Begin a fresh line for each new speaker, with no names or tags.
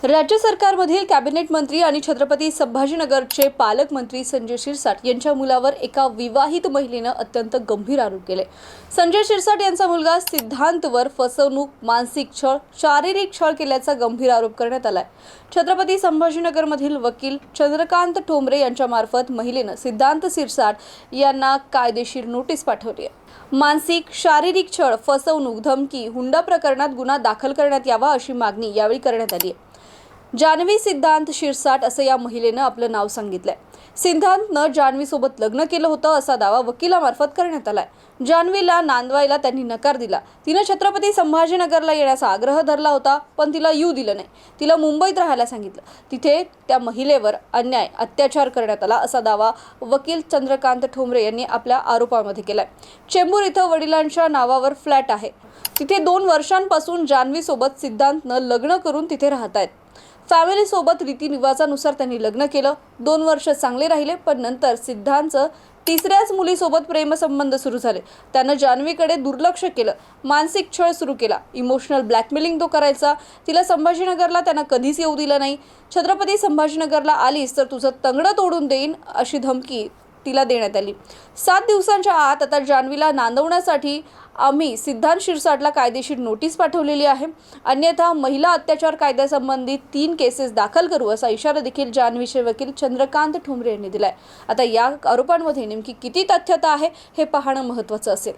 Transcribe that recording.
राज्य सरकारमधील कॅबिनेट मंत्री आणि छत्रपती संभाजीनगरचे पालकमंत्री संजय शिरसाट यांच्या मुलावर एका विवाहित महिलेनं अत्यंत गंभीर आरोप केले। संजय शिरसाट यांचा मुलगा सिद्धांतवर फसवणूक, मानसिक छळ, शारीरिक छळ केल्याचा गंभीर आरोप करण्यात आलाय। छत्रपती संभाजीनगरमधील वकील चंद्रकांत ठोंबरे यांच्या मार्फत महिलेनं सिद्धांत शिरसाट यांना कायदेशीर नोटीस पाठवली आहे। मानसिक, शारीरिक छळ, फसवणूक, धमकी, हुंडा प्रकरणात गुन्हा दाखल करण्यात यावा अशी मागणी यावेळी करण्यात आली आहे। जान्हवी सिद्धांत शिरसाट असं या महिलेनं आपलं नाव सांगितलंय। सिद्धांतनं जान्हवीसोबत लग्न केलं होतं असा दावा वकिलामार्फत करण्यात आलाय। जान्हवीला नांदवायला त्यांनी नकार दिला। तिनं छत्रपती संभाजीनगरला येण्याचा आग्रह धरला होता, पण तिला येऊ दिलं नाही। तिला मुंबईत राहायला सांगितलं। तिथे त्या महिलेवर अन्याय, अत्याचार करण्यात आला असा दावा वकील चंद्रकांत ठोंबरे यांनी आपल्या आरोपामध्ये केलाय। चेंबूर इथं वडिलांच्या नावावर फ्लॅट आहे। तिथे 2 वर्षांपासून जान्हवीसोबत सिद्धांतनं लग्न करून तिथे राहतायत। फॅमिली सोबत रीतिरिवाजानुसार त्यांनी लग्न केलं। 2 वर्ष चांगले राहिले, पण नंतर सिद्धांतचं तिसऱ्याच मुलीसोबत प्रेमसंबंध सुरू झाले। त्यानं जान्हवीकडे दुर्लक्ष केलं, मानसिक छळ सुरू केला, इमोशनल ब्लॅकमेलिंग तो करायचा। तिला संभाजीनगरला त्यानं कधीच येऊ दिलं नाही। छत्रपती संभाजीनगरला आलीस तर तुझं तंगडं तोडून देईन अशी धमकी तिला देण्यात आली। 7 दिवसांच्या आत आता जान्हवीला नांदवण्यासाठी आम्ही सिद्धांत शिरसाटला कायदेशीर नोटीस पाठवलेली आहे, अन्यथा महिला अत्याचार कायद्यासंबंधी 3 केसेस दाखल करू असा इशारा देखील जान्हवीचे वकील चंद्रकांत ठोंबरे यांनी दिलाय। आता या आरोपांमध्ये नेमकी किती तथ्यता आहे हे पाहणं महत्त्वाचं असेल।